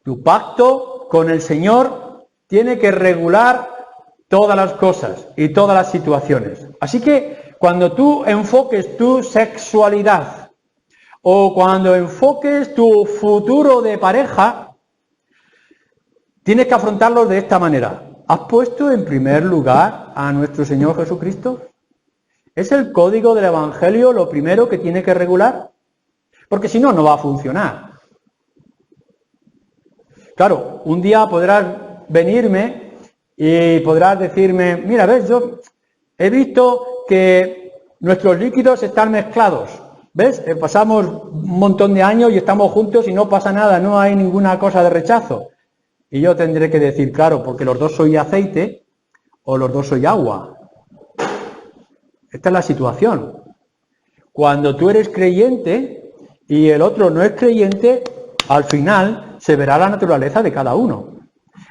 Tu pacto con el Señor tiene que regular todas las cosas y todas las situaciones. Así que cuando tú enfoques tu sexualidad o cuando enfoques tu futuro de pareja, tienes que afrontarlo de esta manera. ¿Has puesto en primer lugar a nuestro Señor Jesucristo? ¿Es el código del Evangelio lo primero que tiene que regular? Porque si no, no va a funcionar. Claro, un día podrás venirme y podrás decirme, mira, ves, yo he visto que nuestros líquidos están mezclados. ¿Ves? Pasamos un montón de años y estamos juntos y no pasa nada, no hay ninguna cosa de rechazo. Y yo tendré que decir, claro, porque los dos soy aceite o los dos soy agua. Esta es la situación. Cuando tú eres creyente y el otro no es creyente, al final se verá la naturaleza de cada uno.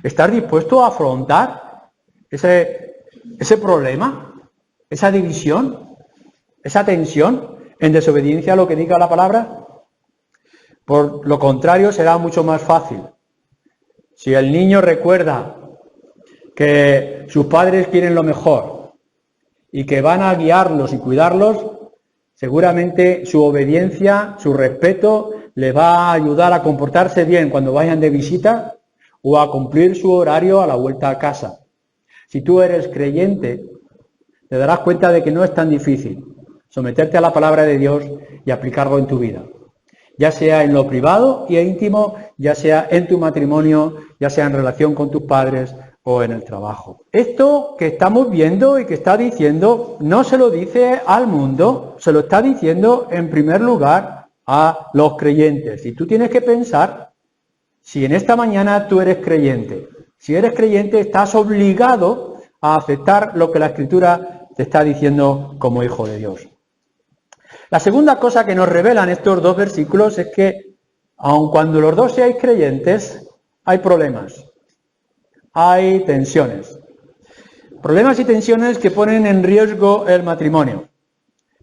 ¿Estás dispuesto a afrontar ese problema, esa división, esa tensión en desobediencia a lo que diga la palabra? Por lo contrario, será mucho más fácil. Si el niño recuerda que sus padres quieren lo mejor y que van a guiarlos y cuidarlos, seguramente su obediencia, su respeto, le va a ayudar a comportarse bien cuando vayan de visita o a cumplir su horario a la vuelta a casa. Si tú eres creyente, te darás cuenta de que no es tan difícil someterte a la palabra de Dios y aplicarlo en tu vida. Ya sea en lo privado y íntimo, ya sea en tu matrimonio, ya sea en relación con tus padres o en el trabajo. Esto que estamos viendo y que está diciendo, no se lo dice al mundo, se lo está diciendo en primer lugar a los creyentes. Y tú tienes que pensar si en esta mañana tú eres creyente. Si eres creyente, estás obligado a aceptar lo que la Escritura te está diciendo como hijo de Dios. La segunda cosa que nos revelan estos dos versículos es que, aun cuando los dos seáis creyentes, hay problemas, hay tensiones. Problemas y tensiones que ponen en riesgo el matrimonio.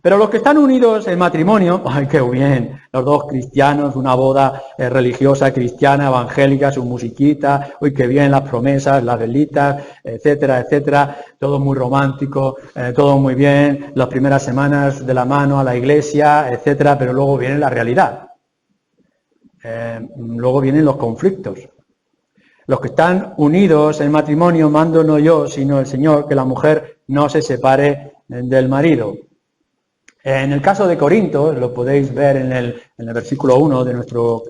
Pero los que están unidos en matrimonio, ¡ay, qué bien! Los dos cristianos, una boda religiosa, cristiana, evangélica, su musiquita, ¡uy, qué bien! Las promesas, las velitas, etcétera, etcétera. Todo muy romántico, todo muy bien. Las primeras semanas de la mano a la iglesia, etcétera, pero luego viene la realidad. Luego vienen los conflictos. Los que están unidos en matrimonio, mando no yo, sino el Señor, que la mujer no se separe del marido. En el caso de Corinto, lo podéis ver en el versículo 1 de nuestro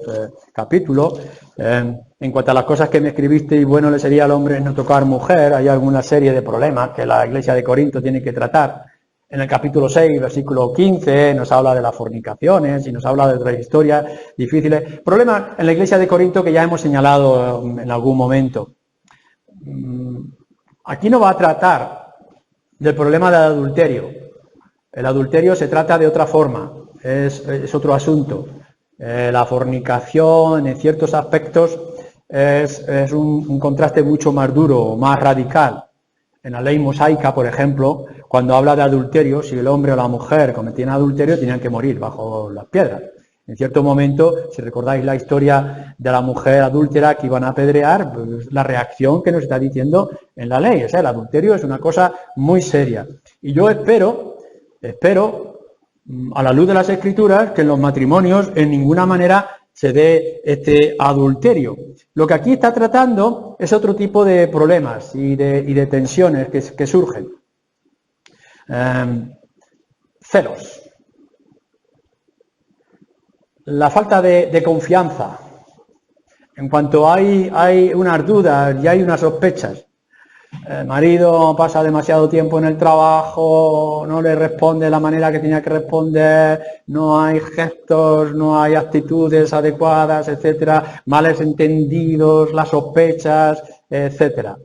capítulo, en cuanto a las cosas que me escribiste, y bueno le sería al hombre no tocar mujer, hay alguna serie de problemas que la iglesia de Corinto tiene que tratar. En el capítulo 6, versículo 15, nos habla de las fornicaciones y nos habla de otras historias difíciles. Problemas en la iglesia de Corinto que ya hemos señalado en algún momento. Aquí no va a tratar del problema del adulterio. El adulterio se trata de otra forma, es otro asunto. La fornicación, en ciertos aspectos, es un contraste mucho más duro, más radical. En la ley mosaica, por ejemplo, cuando habla de adulterio, si el hombre o la mujer cometían adulterio, tenían que morir bajo las piedras. En cierto momento, si recordáis la historia de la mujer adúltera que iban a apedrear, pues la reacción que nos está diciendo en la ley. O sea, el adulterio es una cosa muy seria. Y yo espero, a la luz de las Escrituras, que en los matrimonios en ninguna manera se dé este adulterio. Lo que aquí está tratando es otro tipo de problemas y de tensiones que surgen. Celos. La falta de confianza. En cuanto hay unas dudas y hay unas sospechas, el marido pasa demasiado tiempo en el trabajo, no le responde de la manera que tenía que responder, no hay gestos, no hay actitudes adecuadas, etcétera, males entendidos, las sospechas, etcétera.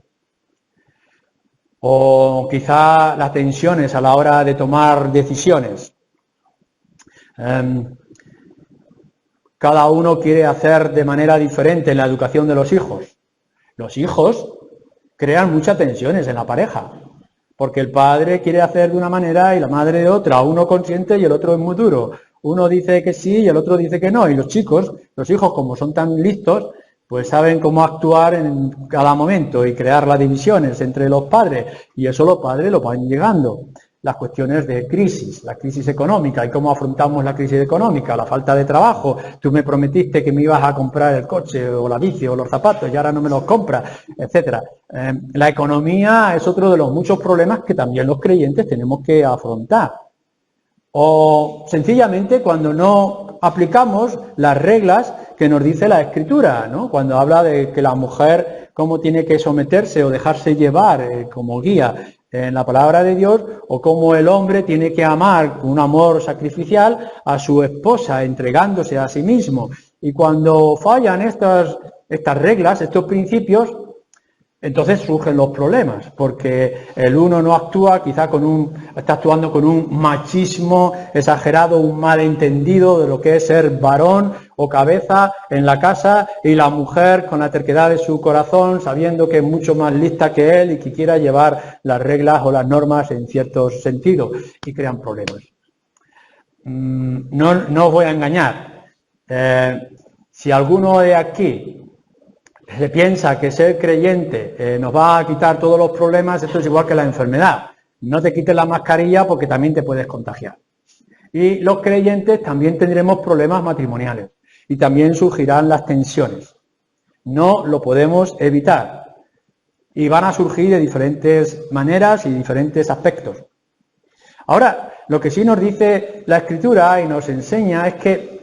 O quizá las tensiones a la hora de tomar decisiones. Cada uno quiere hacer de manera diferente en la educación de los hijos. Los hijos crean muchas tensiones en la pareja, porque el padre quiere hacer de una manera y la madre de otra, uno consiente y el otro es muy duro, uno dice que sí y el otro dice que no, y los chicos, los hijos como son tan listos, pues saben cómo actuar en cada momento y crear las divisiones entre los padres, y eso los padres lo van llegando. Las cuestiones de crisis, la crisis económica y cómo afrontamos la crisis económica, la falta de trabajo. Tú me prometiste que me ibas a comprar el coche o la bici o los zapatos y ahora no me los compras, etcétera. La economía es otro de los muchos problemas que también los creyentes tenemos que afrontar. O sencillamente cuando no aplicamos las reglas que nos dice la Escritura, ¿no? Cuando habla de que la mujer cómo tiene que someterse o dejarse llevar como guía en la palabra de Dios, o cómo el hombre tiene que amar con un amor sacrificial a su esposa, entregándose a sí mismo. Y cuando fallan estas reglas, estos principios, entonces surgen los problemas, porque el uno no actúa, quizá está actuando con un machismo exagerado, un malentendido de lo que es ser varón o cabeza en la casa, y la mujer con la terquedad de su corazón, sabiendo que es mucho más lista que él y que quiera llevar las reglas o las normas en ciertos sentidos, y crean problemas. No os voy a engañar. Si alguno de aquí se piensa que ser creyente nos va a quitar todos los problemas, esto es igual que la enfermedad. No te quites la mascarilla porque también te puedes contagiar. Y los creyentes también tendremos problemas matrimoniales y también surgirán las tensiones. No lo podemos evitar. Y van a surgir de diferentes maneras y diferentes aspectos. Ahora, lo que sí nos dice la Escritura y nos enseña es que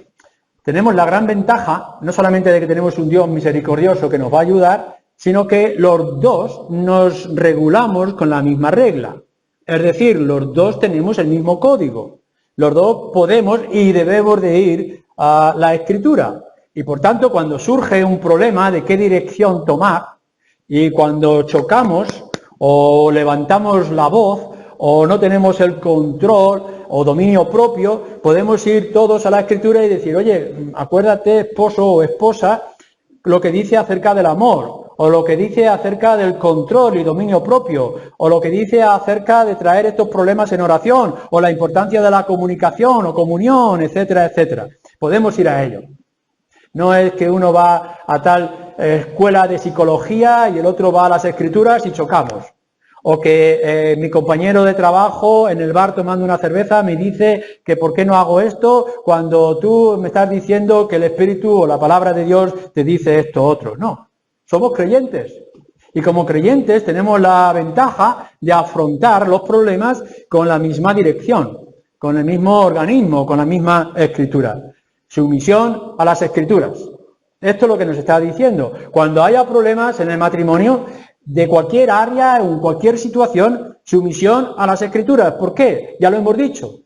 tenemos la gran ventaja, no solamente de que tenemos un Dios misericordioso que nos va a ayudar, sino que los dos nos regulamos con la misma regla. Es decir, los dos tenemos el mismo código. Los dos podemos y debemos de ir a la Escritura. Y por tanto, cuando surge un problema de qué dirección tomar, y cuando chocamos o levantamos la voz, o no tenemos el control o dominio propio, podemos ir todos a la Escritura y decir, oye, acuérdate, esposo o esposa, lo que dice acerca del amor, o lo que dice acerca del control y dominio propio, o lo que dice acerca de traer estos problemas en oración, o la importancia de la comunicación o comunión, etcétera, etcétera. Podemos ir a ello. No es que uno va a tal escuela de psicología y el otro va a las Escrituras y chocamos. O que mi compañero de trabajo en el bar tomando una cerveza me dice que por qué no hago esto cuando tú me estás diciendo que el Espíritu o la palabra de Dios te dice esto otro. No, somos creyentes. Y como creyentes tenemos la ventaja de afrontar los problemas con la misma dirección, con el mismo organismo, con la misma Escritura. Sumisión a las Escrituras. Esto es lo que nos está diciendo. Cuando haya problemas en el matrimonio, de cualquier área, en cualquier situación, sumisión a las Escrituras. ¿Por qué? Ya lo hemos dicho.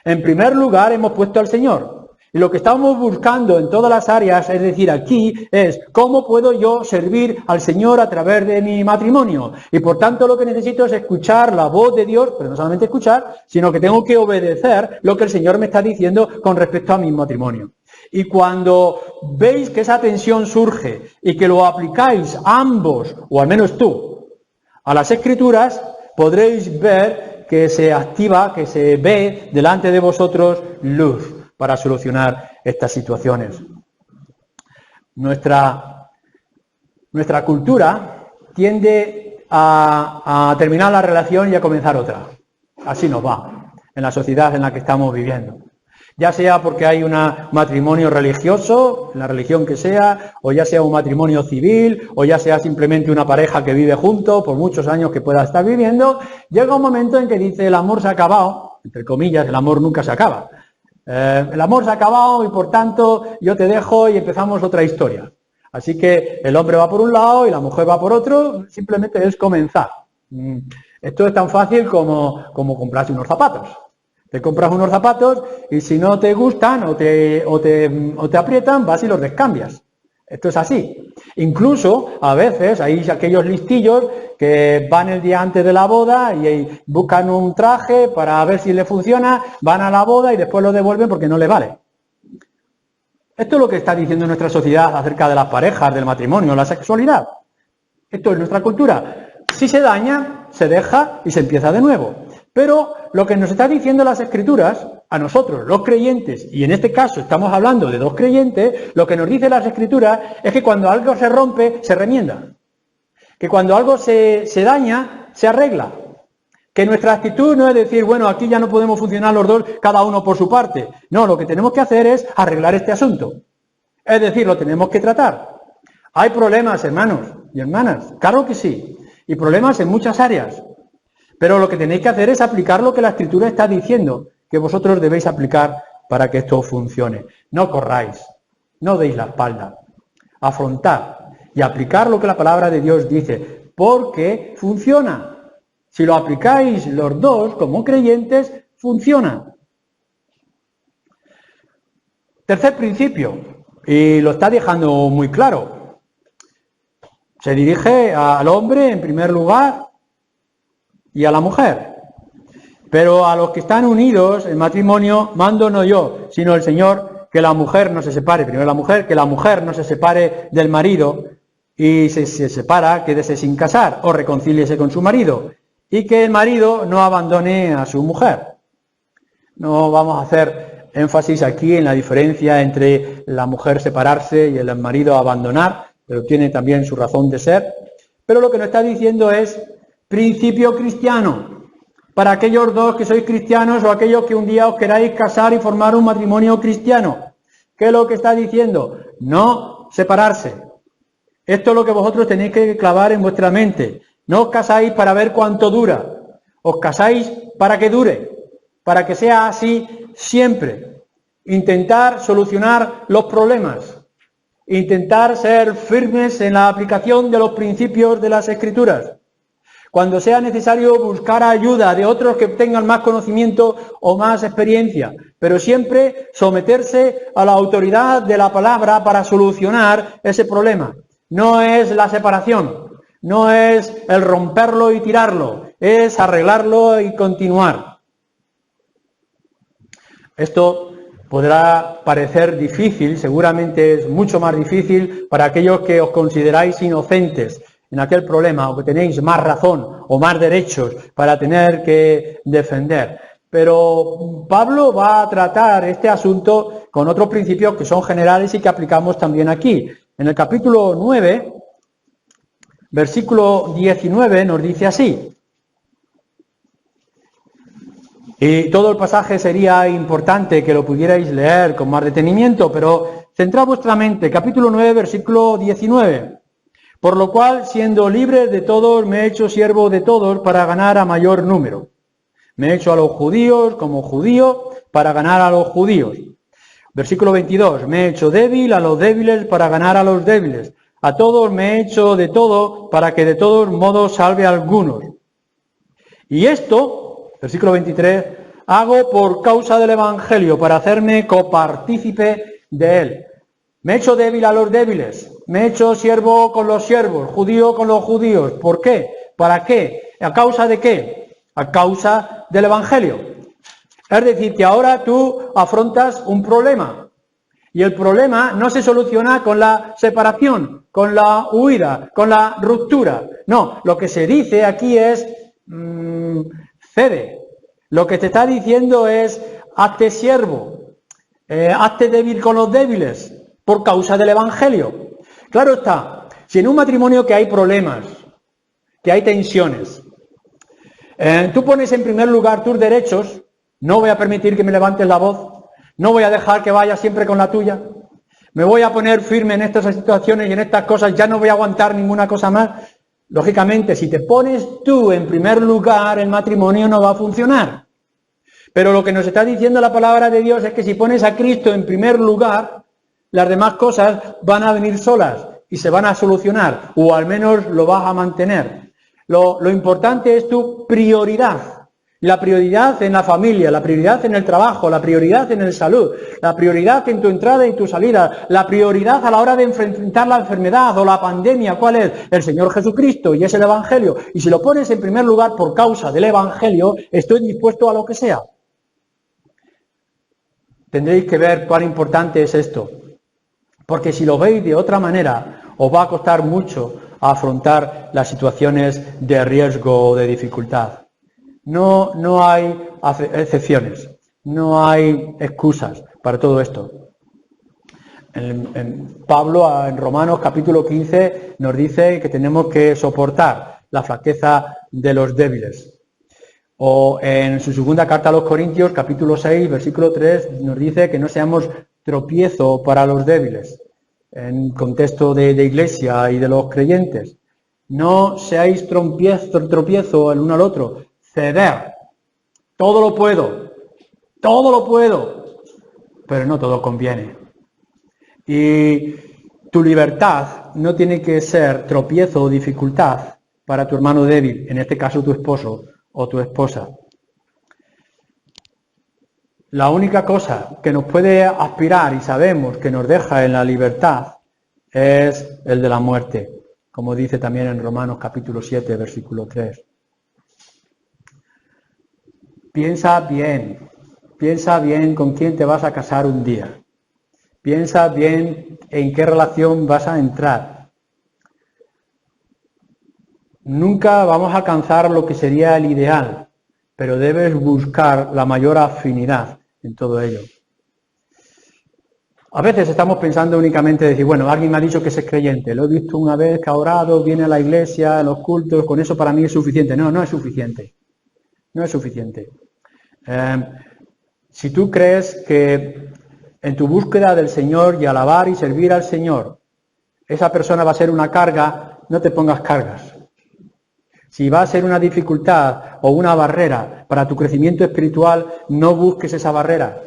En primer lugar, hemos puesto al Señor. Y lo que estamos buscando en todas las áreas, es decir, aquí, es cómo puedo yo servir al Señor a través de mi matrimonio. Y por tanto, lo que necesito es escuchar la voz de Dios, pero no solamente escuchar, sino que tengo que obedecer lo que el Señor me está diciendo con respecto a mi matrimonio. Y cuando veis que esa tensión surge y que lo aplicáis ambos, o al menos tú, a las Escrituras, podréis ver que se activa, que se ve delante de vosotros luz para solucionar estas situaciones. Nuestra cultura tiende a terminar la relación y a comenzar otra. Así nos va en la sociedad en la que estamos viviendo. Ya sea porque hay un matrimonio religioso, la religión que sea, o ya sea un matrimonio civil, o ya sea simplemente una pareja que vive juntos por muchos años que pueda estar viviendo, llega un momento en que dice el amor se ha acabado, entre comillas, el amor nunca se acaba. El amor se ha acabado y por tanto yo te dejo y empezamos otra historia. Así que el hombre va por un lado y la mujer va por otro, simplemente es comenzar. Esto es tan fácil como comprarse unos zapatos. Te compras unos zapatos y si no te gustan o te aprietan, vas y los descambias. Esto es así. Incluso, a veces, hay aquellos listillos que van el día antes de la boda y buscan un traje para ver si le funciona, van a la boda y después lo devuelven porque no le vale. Esto es lo que está diciendo nuestra sociedad acerca de las parejas, del matrimonio, la sexualidad. Esto es nuestra cultura. Si se daña, se deja y se empieza de nuevo. Pero lo que nos está diciendo las Escrituras, a nosotros, los creyentes, y en este caso estamos hablando de 2 creyentes, lo que nos dice las Escrituras es que cuando algo se rompe, se remienda. Que cuando algo se daña, se arregla. Que nuestra actitud no es decir, bueno, aquí ya no podemos funcionar los dos, cada uno por su parte. No, lo que tenemos que hacer es arreglar este asunto. Es decir, lo tenemos que tratar. Hay problemas, hermanos y hermanas, claro que sí. Y problemas en muchas áreas. Pero lo que tenéis que hacer es aplicar lo que la Escritura está diciendo, que vosotros debéis aplicar para que esto funcione. No corráis, no deis la espalda. Afrontad y aplicar lo que la palabra de Dios dice, porque funciona. Si lo aplicáis los dos como creyentes, funciona. Tercer principio, y lo está dejando muy claro. Se dirige al hombre en primer lugar y a la mujer. Pero a los que están unidos en matrimonio, mando no yo, sino el Señor, que la mujer no se separe. Primero la mujer, que la mujer no se separe del marido, y si se separa, quédese sin casar, o reconcíliese con su marido, y que el marido no abandone a su mujer. No vamos a hacer énfasis aquí en la diferencia entre la mujer separarse y el marido abandonar, pero tiene también su razón de ser. Pero lo que nos está diciendo es principio cristiano, para aquellos dos que sois cristianos o aquellos que un día os queráis casar y formar un matrimonio cristiano. ¿Qué es lo que está diciendo? No separarse. Esto es lo que vosotros tenéis que clavar en vuestra mente. No os casáis para ver cuánto dura. Os casáis para que dure, para que sea así siempre. Intentar solucionar los problemas. Intentar ser firmes en la aplicación de los principios de las Escrituras. Cuando sea necesario buscar ayuda de otros que tengan más conocimiento o más experiencia, pero siempre someterse a la autoridad de la palabra para solucionar ese problema. No es la separación, no es el romperlo y tirarlo, es arreglarlo y continuar. Esto podrá parecer difícil, seguramente es mucho más difícil para aquellos que os consideráis inocentes en aquel problema, o que tenéis más razón o más derechos para tener que defender. Pero Pablo va a tratar este asunto con otros principios que son generales y que aplicamos también aquí. En el capítulo 9, versículo 19, nos dice así. Y todo el pasaje sería importante que lo pudierais leer con más detenimiento, pero centrad vuestra mente, capítulo 9, versículo 19. Por lo cual, siendo libre de todos, me he hecho siervo de todos para ganar a mayor número. Me he hecho a los judíos como judío para ganar a los judíos. Versículo 22. Me he hecho débil a los débiles para ganar a los débiles. A todos me he hecho de todo para que de todos modos salve a algunos. Y esto, versículo 23, hago por causa del Evangelio, para hacerme copartícipe de él. Me he hecho débil a los débiles, me he hecho siervo con los siervos, judío con los judíos. ¿Por qué? ¿Para qué? ¿A causa de qué? A causa del Evangelio. Es decir, que ahora tú afrontas un problema. Y el problema no se soluciona con la separación, con la huida, con la ruptura. No, lo que se dice aquí es, cede. Lo que te está diciendo es, hazte siervo, hazte débil con los débiles, por causa del Evangelio. Claro está, si en un matrimonio que hay problemas, que hay tensiones, tú pones en primer lugar tus derechos, no voy a permitir que me levantes la voz, no voy a dejar que vayas siempre con la tuya, me voy a poner firme en estas situaciones y en estas cosas, ya no voy a aguantar ninguna cosa más. Lógicamente, si te pones tú en primer lugar, el matrimonio no va a funcionar. Pero lo que nos está diciendo la palabra de Dios es que si pones a Cristo en primer lugar, las demás cosas van a venir solas y se van a solucionar, o al menos lo vas a mantener. Lo importante es tu prioridad. La prioridad en la familia, la prioridad en el trabajo, la prioridad en el salud, la prioridad en tu entrada y tu salida, la prioridad a la hora de enfrentar la enfermedad o la pandemia. ¿Cuál es? El Señor Jesucristo, y es el Evangelio. Y si lo pones en primer lugar por causa del Evangelio, estoy dispuesto a lo que sea. Tendréis que ver cuán importante es esto. Porque si lo veis de otra manera, os va a costar mucho afrontar las situaciones de riesgo o de dificultad. No hay excepciones, no hay excusas para todo esto. Pablo en Romanos capítulo 15 nos dice que tenemos que soportar la flaqueza de los débiles. O en su segunda carta a los Corintios, capítulo 6, versículo 3, nos dice que no seamos tropiezo para los débiles, en contexto de iglesia y de los creyentes. No seáis tropiezo el uno al otro, ceder. Todo lo puedo, pero no todo conviene. Y tu libertad no tiene que ser tropiezo o dificultad para tu hermano débil, en este caso tu esposo o tu esposa. La única cosa que nos puede aspirar y sabemos que nos deja en la libertad es el de la muerte, como dice también en Romanos capítulo 7, versículo 3. Piensa bien con quién te vas a casar un día. Piensa bien en qué relación vas a entrar. Nunca vamos a alcanzar lo que sería el ideal, pero debes buscar la mayor afinidad en todo ello. A veces estamos pensando únicamente decir, bueno, alguien me ha dicho que es creyente, lo he visto una vez que ha orado, viene a la iglesia, a los cultos, con eso para mí es suficiente. No, no es suficiente. No es suficiente. Si tú crees que en tu búsqueda del Señor y alabar y servir al Señor, esa persona va a ser una carga, no te pongas cargas. Si va a ser una dificultad o una barrera para tu crecimiento espiritual, no busques esa barrera.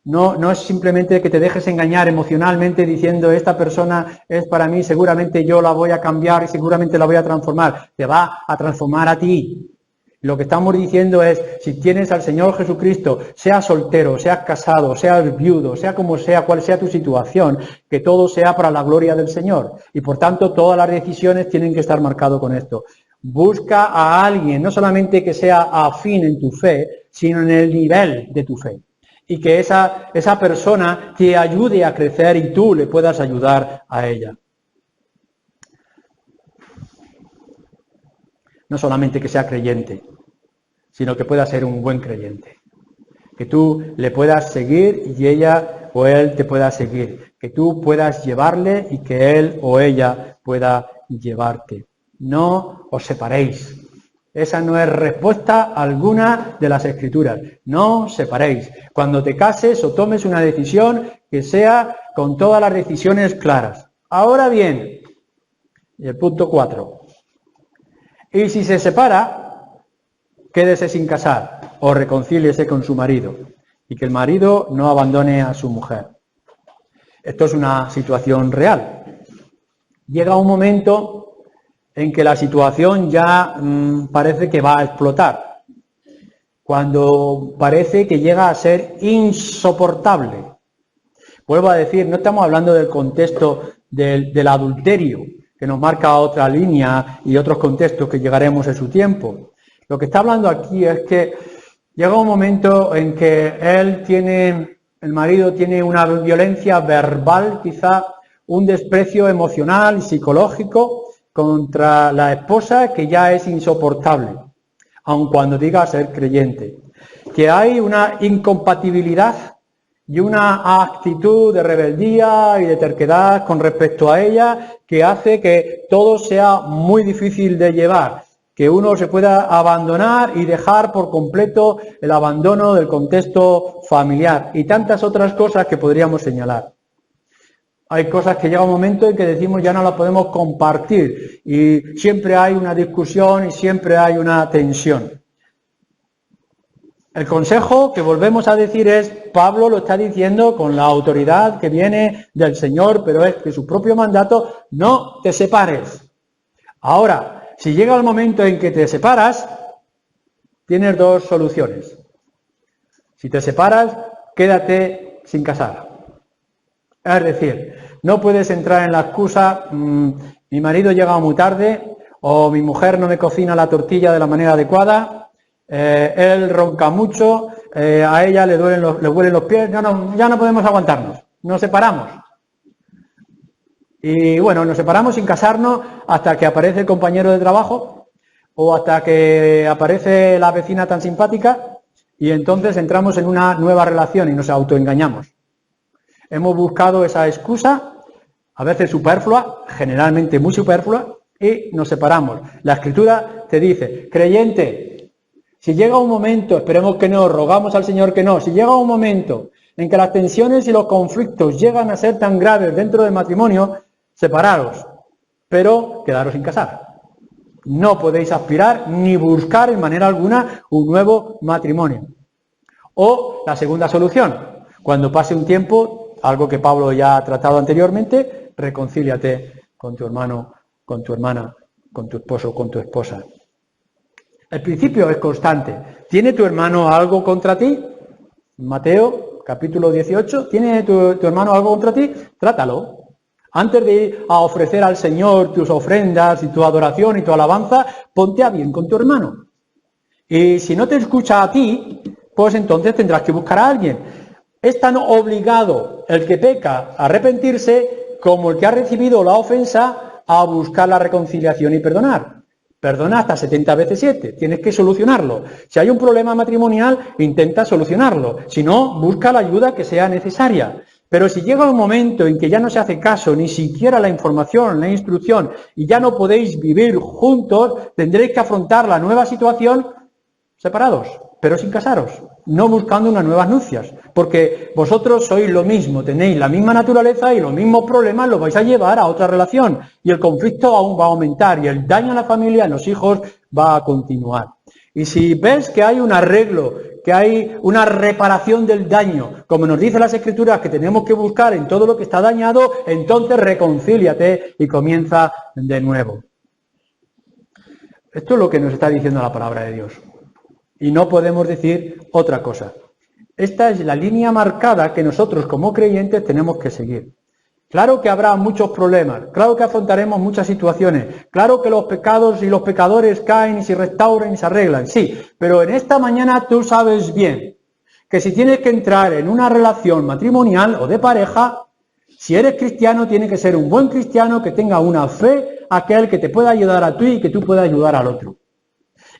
No es simplemente que te dejes engañar emocionalmente diciendo esta persona es para mí, seguramente yo la voy a cambiar y seguramente la voy a transformar. Te va a transformar a ti. Lo que estamos diciendo es, si tienes al Señor Jesucristo, seas soltero, seas casado, seas viudo, sea como sea, cual sea tu situación, que todo sea para la gloria del Señor. Y por tanto, todas las decisiones tienen que estar marcadas con esto. Busca a alguien, no solamente que sea afín en tu fe, sino en el nivel de tu fe. Y que esa persona te ayude a crecer y tú le puedas ayudar a ella. No solamente que sea creyente, sino que pueda ser un buen creyente. Que tú le puedas seguir y ella o él te pueda seguir. Que tú puedas llevarle y que él o ella pueda llevarte. No os separéis. Esa no es respuesta alguna de las Escrituras. No os separéis. Cuando te cases o tomes una decisión, que sea con todas las decisiones claras. Ahora bien, y el punto 4. Y si se separa, quédese sin casar o reconcíliese con su marido y que el marido no abandone a su mujer. Esto es una situación real. Llega un momento en que la situación ya parece que va a explotar, cuando parece que llega a ser insoportable. Vuelvo a decir, no estamos hablando del contexto del adulterio, que nos marca otra línea y otros contextos que llegaremos en su tiempo. Lo que está hablando aquí es que llega un momento en que el marido tiene una violencia verbal, quizá un desprecio emocional y psicológico contra la esposa que ya es insoportable, aun cuando diga ser creyente. Que hay una incompatibilidad y una actitud de rebeldía y de terquedad con respecto a ella que hace que todo sea muy difícil de llevar, que uno se pueda abandonar y dejar por completo el abandono del contexto familiar y tantas otras cosas que podríamos señalar. Hay cosas que llega un momento en que decimos ya no las podemos compartir y siempre hay una discusión y siempre hay una tensión. El consejo que volvemos a decir es, Pablo lo está diciendo con la autoridad que viene del Señor, pero es que su propio mandato, no te separes. Ahora, si llega el momento en que te separas, tienes dos soluciones. Si te separas, quédate sin casar. Es decir, no puedes entrar en la excusa, mi marido llega muy tarde, o mi mujer no me cocina la tortilla de la manera adecuada, él ronca mucho, a ella le huelen los pies, ya no podemos aguantarnos, nos separamos. Y bueno, nos separamos sin casarnos hasta que aparece el compañero de trabajo o hasta que aparece la vecina tan simpática y entonces entramos en una nueva relación y nos autoengañamos. Hemos buscado esa excusa, a veces superflua, generalmente muy superflua, y nos separamos. La Escritura te dice, creyente, si llega un momento, esperemos que no, rogamos al Señor que no, si llega un momento en que las tensiones y los conflictos llegan a ser tan graves dentro del matrimonio, separaros, pero quedaros sin casar. No podéis aspirar ni buscar en manera alguna un nuevo matrimonio. O la segunda solución, cuando pase un tiempo, algo que Pablo ya ha tratado anteriormente, reconcíliate con tu hermano, con tu hermana, con tu esposo, con tu esposa. El principio es constante. ¿Tiene tu hermano algo contra ti? Mateo, capítulo 18, ¿tiene tu hermano algo contra ti? Trátalo. Antes de ir a ofrecer al Señor tus ofrendas y tu adoración y tu alabanza, ponte a bien con tu hermano. Y si no te escucha a ti, pues entonces tendrás que buscar a alguien. Es tan obligado el que peca a arrepentirse como el que ha recibido la ofensa a buscar la reconciliación y perdonar. Perdona hasta 70 veces 7, tienes que solucionarlo. Si hay un problema matrimonial, intenta solucionarlo. Si no, busca la ayuda que sea necesaria. Pero si llega un momento en que ya no se hace caso, ni siquiera la información, la instrucción, y ya no podéis vivir juntos, tendréis que afrontar la nueva situación separados, pero sin casaros, no buscando unas nuevas nupcias, porque vosotros sois lo mismo, tenéis la misma naturaleza y los mismos problemas los vais a llevar a otra relación, y el conflicto aún va a aumentar, y el daño a la familia, a los hijos, va a continuar. Y si ves que hay un arreglo, que hay una reparación del daño, como nos dicen las Escrituras que tenemos que buscar en todo lo que está dañado, entonces reconcíliate y comienza de nuevo. Esto es lo que nos está diciendo la palabra de Dios. Y no podemos decir otra cosa. Esta es la línea marcada que nosotros como creyentes tenemos que seguir. Claro que habrá muchos problemas, claro que afrontaremos muchas situaciones, claro que los pecados y los pecadores caen y se restauran y se arreglan, sí, pero en esta mañana tú sabes bien que si tienes que entrar en una relación matrimonial o de pareja, si eres cristiano, tiene que ser un buen cristiano que tenga una fe, aquel que te pueda ayudar a ti y que tú puedas ayudar al otro.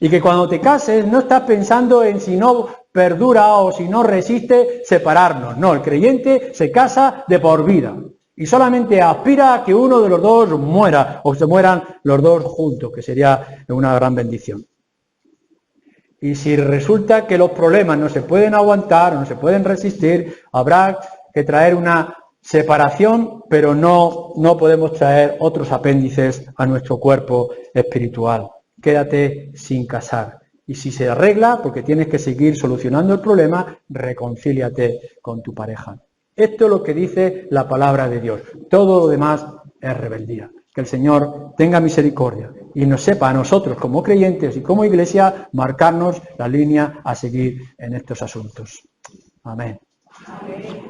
Y que cuando te cases no estás pensando en si no perdura o si no resiste separarnos. No, el creyente se casa de por vida. Y solamente aspira a que uno de los dos muera o se mueran los dos juntos, que sería una gran bendición. Y si resulta que los problemas no se pueden aguantar, no se pueden resistir, habrá que traer una separación, pero no podemos traer otros apéndices a nuestro cuerpo espiritual. Quédate sin casar. Y si se arregla, porque tienes que seguir solucionando el problema, reconcíliate con tu pareja. Esto es lo que dice la palabra de Dios. Todo lo demás es rebeldía. Que el Señor tenga misericordia y nos sepa a nosotros como creyentes y como iglesia marcarnos la línea a seguir en estos asuntos. Amén. Amén.